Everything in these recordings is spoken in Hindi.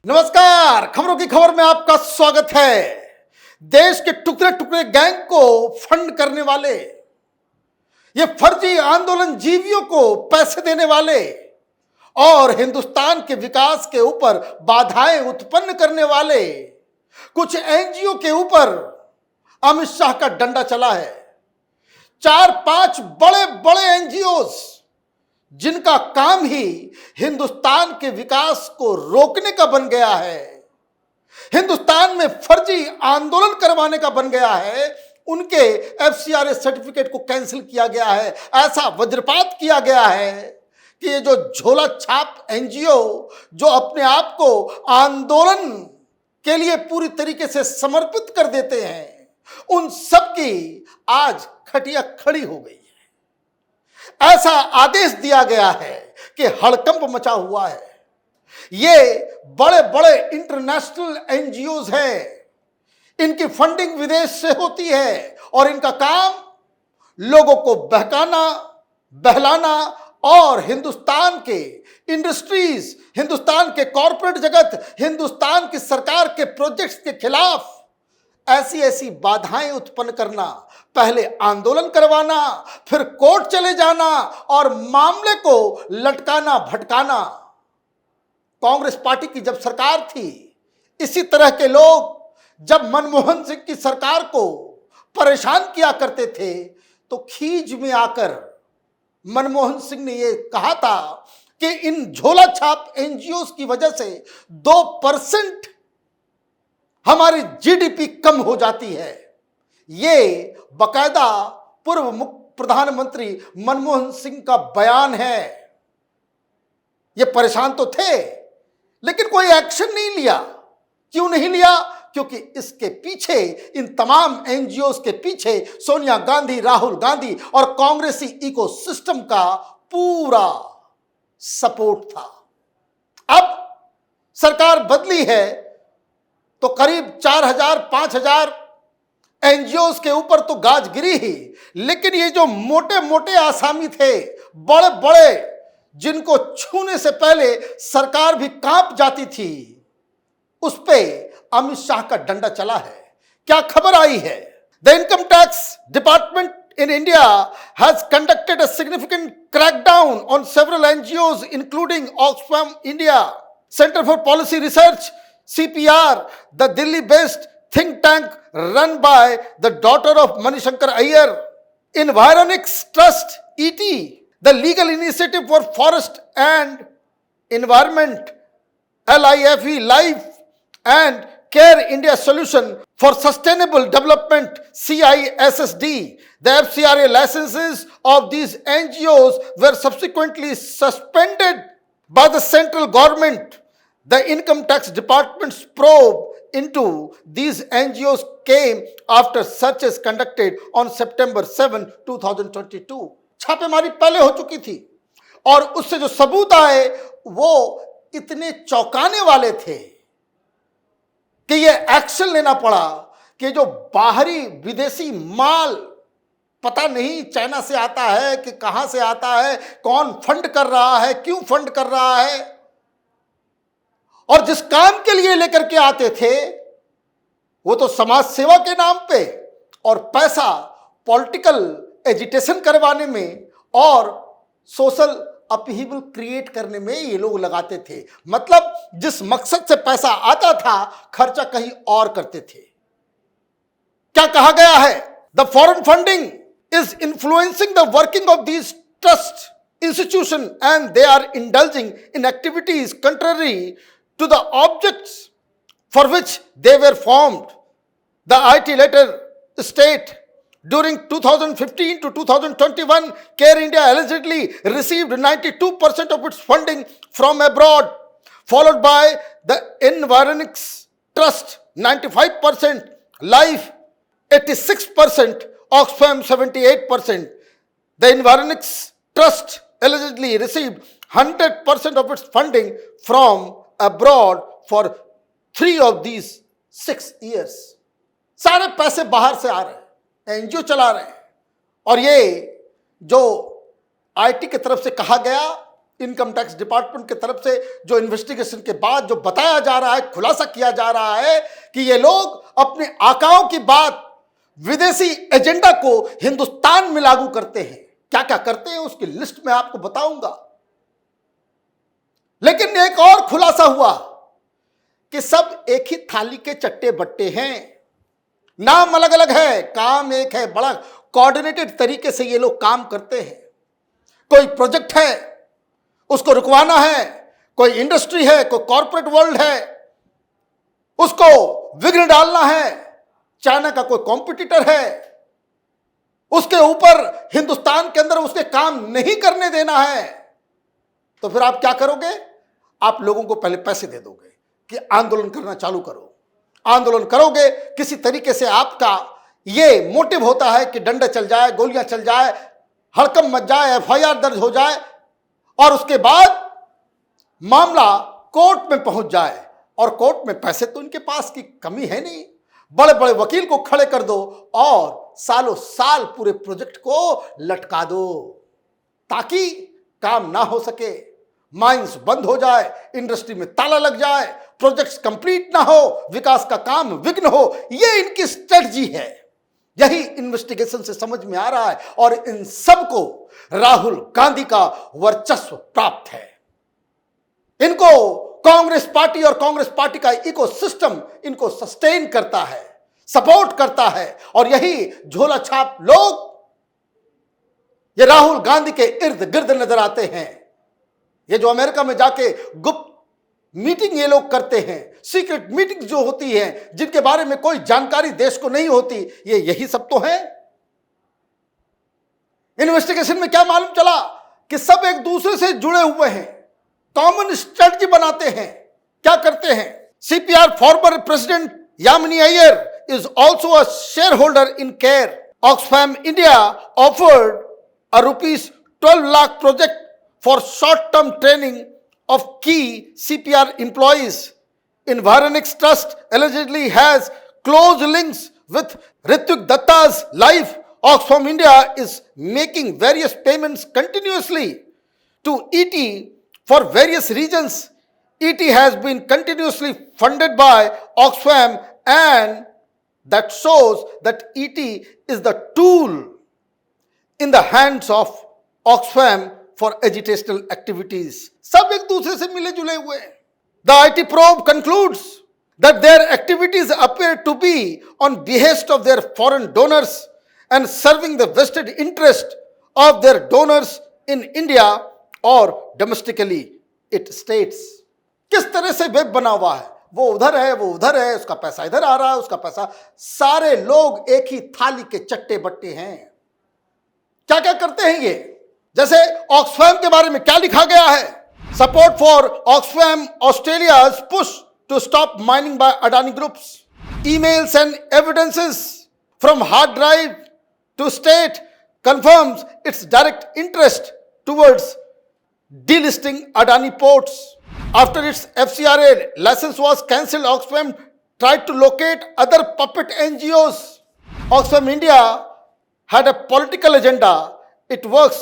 नमस्कार, खबरों की खबर में आपका स्वागत है। देश के टुकड़े टुकड़े गैंग को फंड करने वाले, ये फर्जी आंदोलन जीवियों को पैसे देने वाले और हिंदुस्तान के विकास के ऊपर बाधाएं उत्पन्न करने वाले कुछ एनजीओ के ऊपर अमित शाह का डंडा चला है। 4-5 बड़े बड़े एनजीओस जिनका काम ही हिंदुस्तान के विकास को रोकने का बन गया है, हिंदुस्तान में फर्जी आंदोलन करवाने का बन गया है, उनके एफसीआरए सर्टिफिकेट को कैंसिल किया गया है। ऐसा वज्रपात किया गया है कि ये जो झोला छाप एनजीओ जो अपने आप को आंदोलन के लिए पूरी तरीके से समर्पित कर देते हैं, उन सब की आज खटिया खड़ी हो गई है। ऐसा आदेश दिया गया है कि हड़कंप मचा हुआ है। ये बड़े बड़े इंटरनेशनल एनजीओज हैं, इनकी फंडिंग विदेश से होती है और इनका काम लोगों को बहकाना, बहलाना और हिंदुस्तान के इंडस्ट्रीज, हिंदुस्तान के कॉरपोरेट जगत, हिंदुस्तान की सरकार के प्रोजेक्ट्स के खिलाफ ऐसी ऐसी बाधाएं उत्पन्न करना, पहले आंदोलन करवाना, फिर कोर्ट चले जाना और मामले को लटकाना भटकाना। कांग्रेस पार्टी की जब सरकार थी, इसी तरह के लोग जब मनमोहन सिंह की सरकार को परेशान किया करते थे तो खींच में आकर मनमोहन सिंह ने यह कहा था कि इन झोला छाप एनजीओ की वजह से 2% हमारी जीडीपी कम हो जाती है। ये बकायदा पूर्व प्रधानमंत्री मनमोहन सिंह का बयान है। ये परेशान तो थे लेकिन कोई एक्शन नहीं लिया। क्यों नहीं लिया? क्योंकि इसके पीछे, इन तमाम एनजीओस के पीछे सोनिया गांधी, राहुल गांधी और कांग्रेसी इकोसिस्टम का पूरा सपोर्ट था। अब सरकार बदली है तो करीब 4,000-5,000 एनजीओस के ऊपर तो गाज गिरी ही, लेकिन ये जो मोटे मोटे आसामी थे, बड़े बड़े, जिनको छूने से पहले सरकार भी कांप जाती थी, उस पे अमित शाह का डंडा चला है। क्या खबर आई है? The income tax department in India has conducted a significant crackdown on several NGOs including Oxfam India, Center for Policy Research, CPR, the Delhi-based think tank run by the daughter of Manishankar Iyer, Environics Trust ET, the Legal Initiative for Forest and Environment LIFE Life, and Care India Solution for Sustainable Development CISSD. The FCRA licenses of these NGOs were subsequently suspended by the central government. The income tax department's probe into these NGOs came after searches conducted on September 7, 2022. छापेमारी पहले हो चुकी थी और उससे जो सबूत आए वो इतने चौंकाने वाले थे कि ये एक्शन लेना पड़ा कि जो बाहरी विदेशी माल पता नहीं चाइना से आता है कि कहां से आता है, कौन फंड कर रहा है, क्यों फंड कर रहा है, और जिस काम के लिए लेकर के आते थे वो तो समाज सेवा के नाम पे और पैसा पॉलिटिकल एजिटेशन करवाने में और सोशल अपहीवल क्रिएट करने में ये लोग लगाते थे। मतलब जिस मकसद से पैसा आता था खर्चा कहीं और करते थे। क्या कहा गया है? The foreign funding is influencing the working of these trust institution and they are indulging in activities contrary to the objects for which they were formed. The IT letter state during 2015 to 2021, Care India allegedly received 92% of its funding from abroad, followed by the Environics Trust 95%, Life 86%, Oxfam 78%. The Environics Trust allegedly received 100% of its funding from abroad for 3 of these 6 years. सारे पैसे बाहर से आ रहे हैं, एनजीओ चला रहे हैं। और ये जो आईटी की तरफ से कहा गया इनकम टैक्स डिपार्टमेंट की तरफ से जो इन्वेस्टिगेशन के बाद जो बताया जा रहा है, खुलासा किया जा रहा है कि ये लोग अपने आकाओं की बात विदेशी एजेंडा को हिंदुस्तान में लागू करते हैं। क्या क्या करते हैं उसकी लिस्ट में आपको बताऊंगा। लेकिन एक और खुलासा हुआ कि सब एक ही थाली के चट्टे बट्टे हैं, नाम अलग अलग है, काम एक है। बड़ा कोऑर्डिनेटेड तरीके से ये लोग काम करते हैं। कोई प्रोजेक्ट है उसको रुकवाना है, कोई इंडस्ट्री है, कोई कॉर्पोरेट वर्ल्ड है उसको विघ्न डालना है, चाइना का कोई कॉम्पिटिटर है उसके ऊपर हिंदुस्तान के अंदर उसके काम नहीं करने देना है। तो फिर आप क्या करोगे? आप लोगों को पहले पैसे दे दोगे कि आंदोलन करना चालू करो। आंदोलन करोगे, किसी तरीके से आपका ये मोटिव होता है कि डंडे चल जाए, गोलियां चल जाए, हड़कंप मच जाए, एफआईआर दर्ज हो जाए और उसके बाद मामला कोर्ट में पहुंच जाए। और कोर्ट में पैसे तो इनके पास की कमी है नहीं, बड़े बड़े वकील को खड़े कर दो और सालों साल पूरे प्रोजेक्ट को लटका दो ताकि काम ना हो सके, माइंस बंद हो जाए, इंडस्ट्री में ताला लग जाए, प्रोजेक्ट्स कंप्लीट ना हो, विकास का काम विघ्न हो। यह इनकी स्ट्रेटजी है। यही इन्वेस्टिगेशन से समझ में आ रहा है और इन सबको राहुल गांधी का वर्चस्व प्राप्त है। इनको कांग्रेस पार्टी और कांग्रेस पार्टी का इकोसिस्टम इनको सस्टेन करता है, सपोर्ट करता है और यही झोला छाप लोग ये राहुल गांधी के इर्द गिर्द नजर आते हैं। ये जो अमेरिका में जाके गुप्त मीटिंग ये लोग करते हैं, सीक्रेट मीटिंग जो होती है जिनके बारे में कोई जानकारी देश को नहीं होती, ये यही सब तो है। इन्वेस्टिगेशन में क्या मालूम चला कि सब एक दूसरे से जुड़े हुए हैं, कॉमन स्ट्रेटजी बनाते हैं। क्या करते हैं? CPR former president Yamini Iyer is also a share holder in care. Oxfam India offered a rupees 12 lakh project for short-term training of key CPR employees. Environix Trust allegedly has close links with Ritvik Datta's life. Oxfam India is making various payments continuously to ET for various regions. ET has been continuously funded by Oxfam, and that shows that ET is the tool in the hands of Oxfam for agitational activities. सब एक दूसरे से मिले जुले हुए हैं। The IT probe concludes that their activities appear to be on behest of their foreign donors and serving the vested interest of their donors in India or domestically, it states. किस तरह से वेब बना हुआ है, वो उधर है, वो उधर है, उसका पैसा इधर आ रहा है, उसका पैसा, सारे लोग एक ही थाली के चट्टे बट्टे हैं। क्या क्या करते हैं ये? जैसे ऑक्सफैम के बारे में क्या लिखा गया है? Support for Oxfam Australia's push to stop mining by Adani groups. Emails and evidences from hard drive to state confirms its direct interest towards delisting Adani ports. After its FCRA license was cancelled, Oxfam tried to locate other puppet NGOs. Oxfam India had a political agenda. It works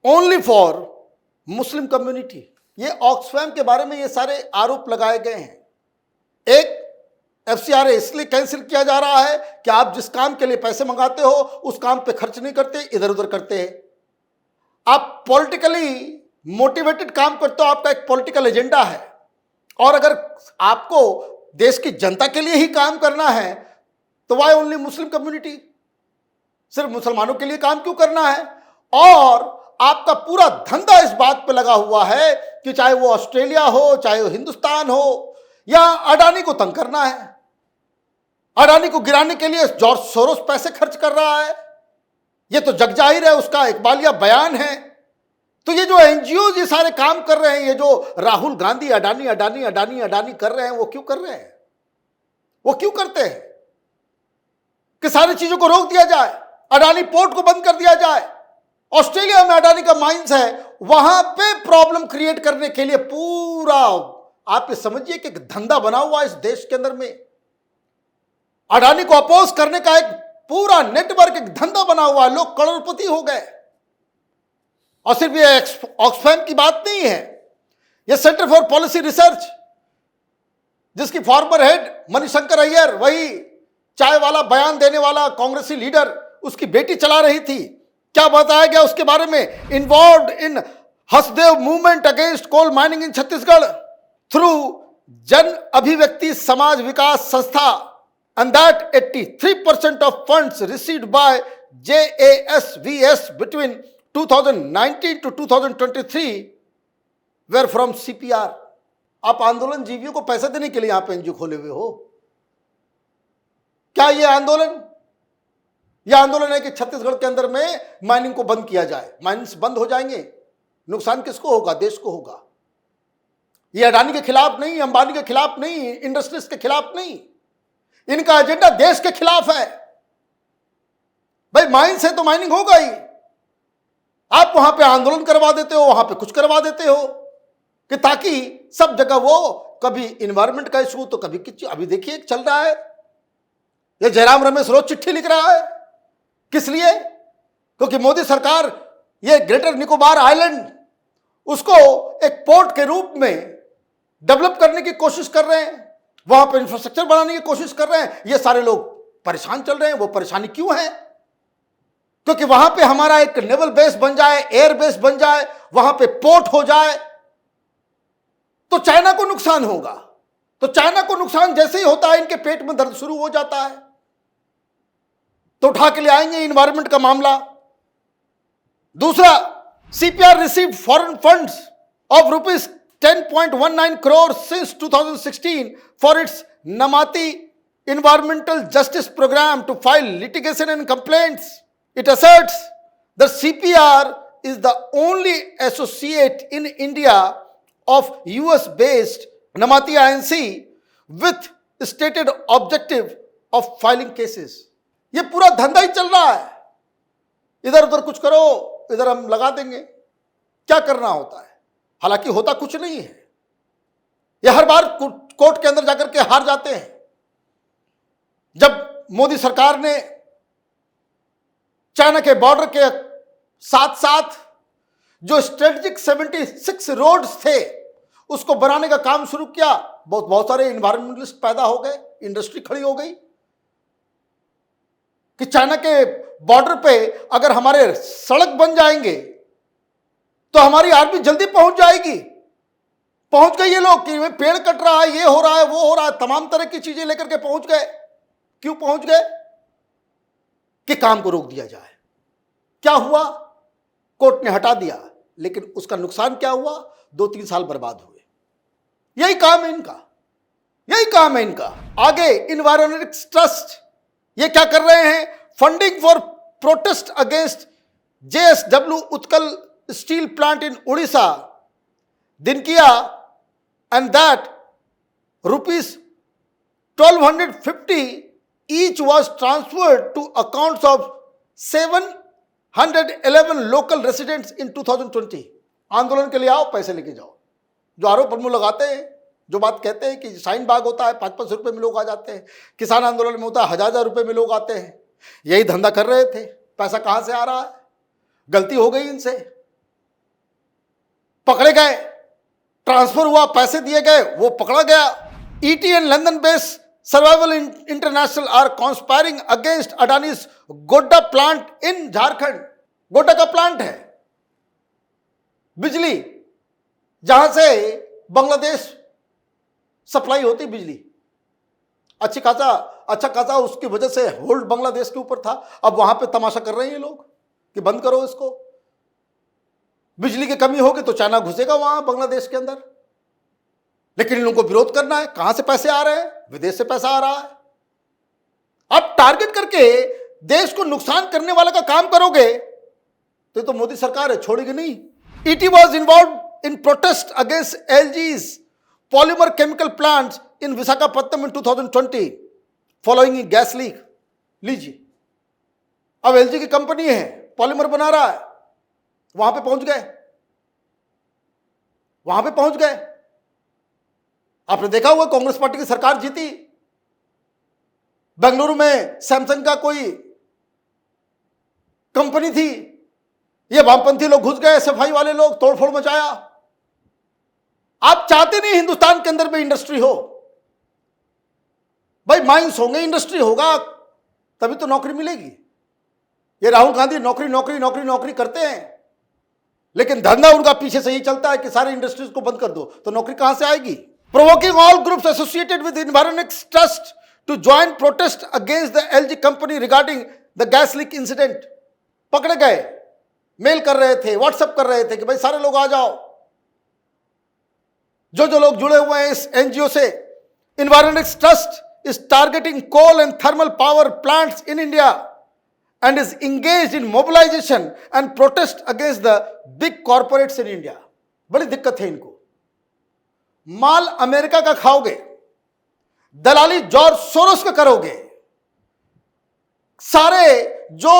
only for Muslim community. ये ऑक्सफैम के बारे में ये सारे आरोप लगाए गए हैं। एक FCRA इसलिए कैंसिल किया जा रहा है कि आप जिस काम के लिए पैसे मंगाते हो उस काम पे खर्च नहीं करते, इधर उधर करते हैं। आप पॉलिटिकली मोटिवेटेड काम करते हो, आपका एक पॉलिटिकल एजेंडा है। और अगर आपको देश की जनता के लिए ही काम करना है तो वाई ओनली मुस्लिम कम्युनिटी? सिर्फ मुसलमानों के लिए काम क्यों करना है? और आपका पूरा धंधा इस बात पे लगा हुआ है कि चाहे वो ऑस्ट्रेलिया हो, चाहे वो हिंदुस्तान हो, या अडानी को तंग करना है। अडानी को गिराने के लिए जॉर्ज सोरोस पैसे खर्च कर रहा है। ये तो जग जाहिर है, उसका इकबालिया बयान है। तो ये जो एनजीओ ये सारे काम कर रहे हैं, ये जो राहुल गांधी अडानी अडानी अडानी अडानी कर रहे हैं, वो क्यों कर रहे हैं? वो क्यों करते हैं कि सारी चीजों को रोक दिया जाए, अडानी पोर्ट को बंद कर दिया जाए। ऑस्ट्रेलिया में अडानी का माइंस है, वहां पे प्रॉब्लम क्रिएट करने के लिए पूरा आप ये समझिए कि धंधा बना हुआ इस देश के अंदर में। अडानी को अपोज करने का एक पूरा नेटवर्क, एक धंधा बना हुआ है। लोग करोड़पति हो गए। और सिर्फ ये ऑक्सफैम की बात नहीं है, ये सेंटर फॉर पॉलिसी रिसर्च, जिसकी फॉर्मर हेड मणिशंकर अय्यर, वही चाय वाला बयान देने वाला कांग्रेसी लीडर, उसकी बेटी चला रही थी। क्या बताया गया उसके बारे में? Involved in Hasdeo movement against coal mining in Chhattisgarh through Jan Abhivyakti समाज विकास संस्था, and that 83% of funds received by JASVS between 2019 to 2023 were from CPR. आप आंदोलन जीवियों को पैसे देने के लिए यहां पे एनजीओ खोले हुए हो क्या? ये आंदोलन है कि छत्तीसगढ़ के अंदर में माइनिंग को बंद किया जाए। माइनिंग्स बंद हो जाएंगे, नुकसान किसको होगा? देश को होगा। ये अडानी के खिलाफ नहीं, अंबानी के खिलाफ नहीं, इंडस्ट्रीज के खिलाफ नहीं, इनका एजेंडा देश के खिलाफ है। भाई माइन से तो माइनिंग होगा ही, आप वहां पे आंदोलन करवा देते हो, वहां पे कुछ करवा देते हो कि ताकि सब जगह वो कभी इन्वायरमेंट का इशू तो कभी किस। अभी देखिए चल रहा है, ये जयराम रमेश रोज चिट्ठी लिख रहा है। किस लिए? क्योंकि मोदी सरकार ये ग्रेटर निकोबार आइलैंड उसको एक पोर्ट के रूप में डेवलप करने की कोशिश कर रहे हैं, वहां पर इंफ्रास्ट्रक्चर बनाने की कोशिश कर रहे हैं। ये सारे लोग परेशान चल रहे हैं। वो परेशानी क्यों है? क्योंकि वहां पे हमारा एक नेवल बेस बन जाए, एयर बेस बन जाए, वहां पे पोर्ट हो जाए तो चाइना को नुकसान होगा। तो चाइना को नुकसान जैसे ही होता है, इनके पेट में दर्द शुरू हो जाता है, तो उठा के ले आएंगे इन्वायरमेंट का मामला। दूसरा, CPR received foreign funds of rupees 10.19 crores since 2016 for its Namati Environmental Justice Program to file litigation and complaints. It asserts that CPR is the only associate in India of US-based Namati INC with stated objective of filing cases. ये पूरा धंधा ही चल रहा है, इधर उधर कुछ करो, इधर हम लगा देंगे। क्या करना होता है? हालांकि होता कुछ नहीं है। ये हर बार कोर्ट के अंदर जाकर के हार जाते हैं। जब मोदी सरकार ने चाइना के बॉर्डर के साथ साथ जो स्ट्रेटेजिक 76 रोड्स थे उसको बनाने का काम शुरू किया, बहुत सारे इन्वायरमेंटलिस्ट पैदा हो गए, इंडस्ट्री खड़ी हो गई कि चाइना के बॉर्डर पे अगर हमारे सड़क बन जाएंगे तो हमारी आर्मी जल्दी पहुंच जाएगी। पहुंच गए ये लोग कि पेड़ कट रहा है, ये हो रहा है, वो हो रहा है, तमाम तरह की चीजें लेकर के पहुंच गए। क्यों पहुंच गए? कि काम को रोक दिया जाए। क्या हुआ? कोर्ट ने हटा दिया, लेकिन उसका नुकसान क्या हुआ? 2-3 साल बर्बाद हुए। यही काम है इनका, यही काम है इनका। आगे इन्वायरमेंट ट्रस्ट ये क्या कर रहे हैं? Funding for protest against JSW Utkal steel plant in Orissa, Dhinkia, and that rupees 1250 each was transferred to accounts of 711 local residents in 2020. आंदोलन के लिए आओ, पैसे लेके जाओ। जो आरोप प्रमुख लगाते हैं, जो बात कहते हैं कि शाहीन बाग होता है 5-5 रुपए में लोग आ जाते हैं, किसान आंदोलन में होता है 1000 रुपए में लोग आते हैं, यही धंधा कर रहे थे। पैसा कहां से आ रहा है? गलती हो गई इनसे, पकड़े गए, ट्रांसफर हुआ, पैसे दिए गए, वो पकड़ा गया। ET and London based Survival International are conspiring against Adani's Godda plant in Jharkhand. Godda का प्लांट है बिजली, जहां से बांग्लादेश सप्लाई होती बिजली। अच्छा खासा उसकी वजह से होल्ड बांग्लादेश के ऊपर था। अब वहां पे तमाशा कर रहे हैं ये लोग कि बंद करो इसको, बिजली की कमी होगी तो चाइना घुसेगा वहां बांग्लादेश के अंदर। लेकिन इन लोगों को विरोध करना है। कहां से पैसे आ रहे हैं? विदेश से पैसा आ रहा है। अब टारगेट करके देश को नुकसान करने वाला का काम करोगे तो मोदी सरकार है, छोड़ेगी नहीं। ET was involved in protest against LG's polymer chemical plants in Visakhapatnam in 2020 following a gas leak. लीजिए, अब LG की कंपनी है, पॉलीमर बना रहा है, वहां पे पहुंच गए। आपने देखा हुआ कांग्रेस पार्टी की सरकार जीती, बेंगलुरु में सैमसंग का कोई कंपनी थी, ये वामपंथी लोग घुस गए, सफाई वाले लोग तोड़फोड़ मचाया। आप चाहते नहीं हिंदुस्तान के अंदर भी इंडस्ट्री हो भाई, माइंस होंगे, इंडस्ट्री होगा, तभी तो नौकरी मिलेगी। ये राहुल गांधी नौकरी नौकरी नौकरी नौकरी करते हैं, लेकिन धंधा उनका पीछे से ही चलता है कि सारे इंडस्ट्रीज को बंद कर दो, तो नौकरी कहां से आएगी। Provoking all groups associated with environment trust to join protest against the LG company regarding the gas leak incident. पकड़े गए, मेल कर रहे थे, व्हाट्सएप कर रहे थे कि भाई सारे लोग आ जाओ। जो लोग जुड़े हुए हैं इस एनजीओ से, environment trust is targeting coal and thermal power plants in India and is engaged in mobilization and protest against the big corporates in India। बड़ी दिक्कत है इनको। माल अमेरिका का खाओगे, दलाली जॉर्ज सोरोस का करोगे, सारे जो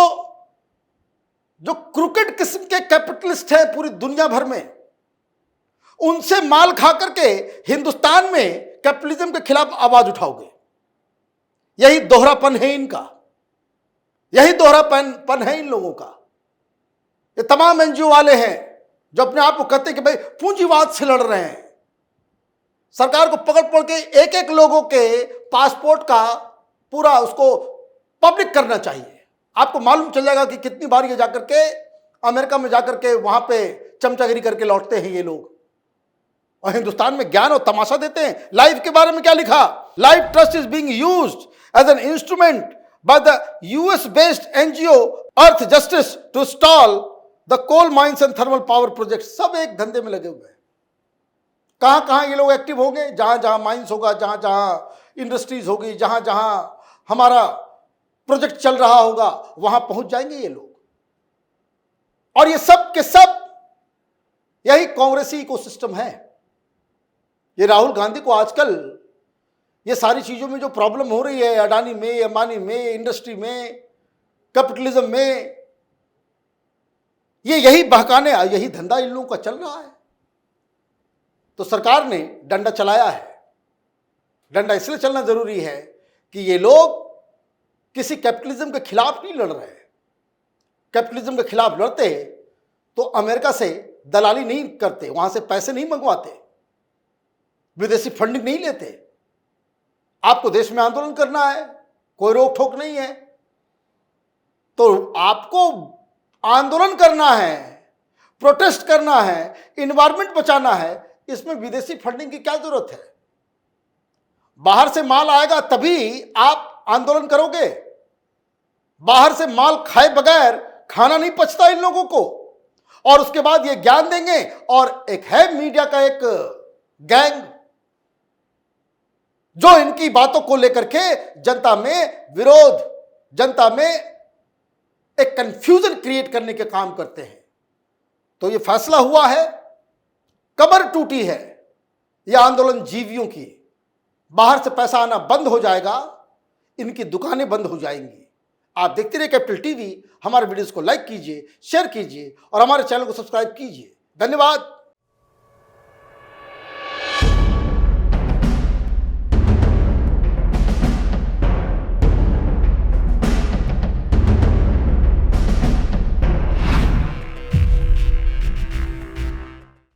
क्रिकेट किस्म के कैपिटलिस्ट हैं पूरी दुनिया भर में, उनसे माल खा करके हिंदुस्तान में कैपिटलिज्म के खिलाफ आवाज उठाओगे। यही दोहरापन है इनका, यही दोहरापन है इन लोगों का। ये तमाम एनजीओ वाले हैं जो अपने आप को कहते हैं कि भाई पूंजीवाद से लड़ रहे हैं। सरकार को पकड़ पकड़ के एक एक लोगों के पासपोर्ट का पूरा उसको पब्लिक करना चाहिए। आपको मालूम चल जाएगा कि कितनी बार ये जाकर के अमेरिका में जाकर के वहां पे चमचागिरी करके लौटते हैं ये लोग, और हिंदुस्तान में ज्ञान और तमाशा देते हैं। लाइफ के बारे में क्या लिखा, life trust is being used as an instrument by the US based NGO Earth Justice to stall the coal mines and thermal power projects। सब एक धंधे में लगे हुए हैं। कहां कहां ये लोग एक्टिव होंगे, जहां जहां माइंस होगा, जहां जहां इंडस्ट्रीज होगी, जहां जहां हमारा प्रोजेक्ट चल रहा होगा, वहां पहुंच जाएंगे ये लोग। और ये सब के सब यही कांग्रेसी इकोसिस्टम है। ये राहुल गांधी को आजकल ये सारी चीजों में जो प्रॉब्लम हो रही है, अडानी में, अंबानी में, इंडस्ट्री में, कैपिटलिज्म में, ये यही बहकाने, यही धंधा इन लोगों का चल रहा है। तो सरकार ने डंडा चलाया है। डंडा इसलिए चलना जरूरी है कि ये लोग किसी कैपिटलिज्म के खिलाफ नहीं लड़ रहे हैं। कैपिटलिज्म के खिलाफ लड़ते तो अमेरिका से दलाली नहीं करते, वहां से पैसे नहीं मंगवाते, विदेशी फंडिंग नहीं लेते। आपको देश में आंदोलन करना है, कोई रोक ठोक नहीं है, तो आपको आंदोलन करना है, प्रोटेस्ट करना है, इन्वायरमेंट बचाना है, इसमें विदेशी फंडिंग की क्या जरूरत है। बाहर से माल आएगा तभी आप आंदोलन करोगे। बाहर से माल खाए बगैर खाना नहीं पचता इन लोगों को। और उसके बाद ये ज्ञान देंगे, और एक है मीडिया का एक गैंग जो इनकी बातों को लेकर के जनता में विरोध, जनता में एक कंफ्यूजन क्रिएट करने के काम करते हैं। तो ये फैसला हुआ है, कमर टूटी है यह आंदोलन जीवियों की। बाहर से पैसा आना बंद हो जाएगा, इनकी दुकानें बंद हो जाएंगी। आप देखते रहिए कैपिटल टीवी। हमारे वीडियोस को लाइक कीजिए, शेयर कीजिए और हमारे चैनल को सब्सक्राइब कीजिए। धन्यवाद।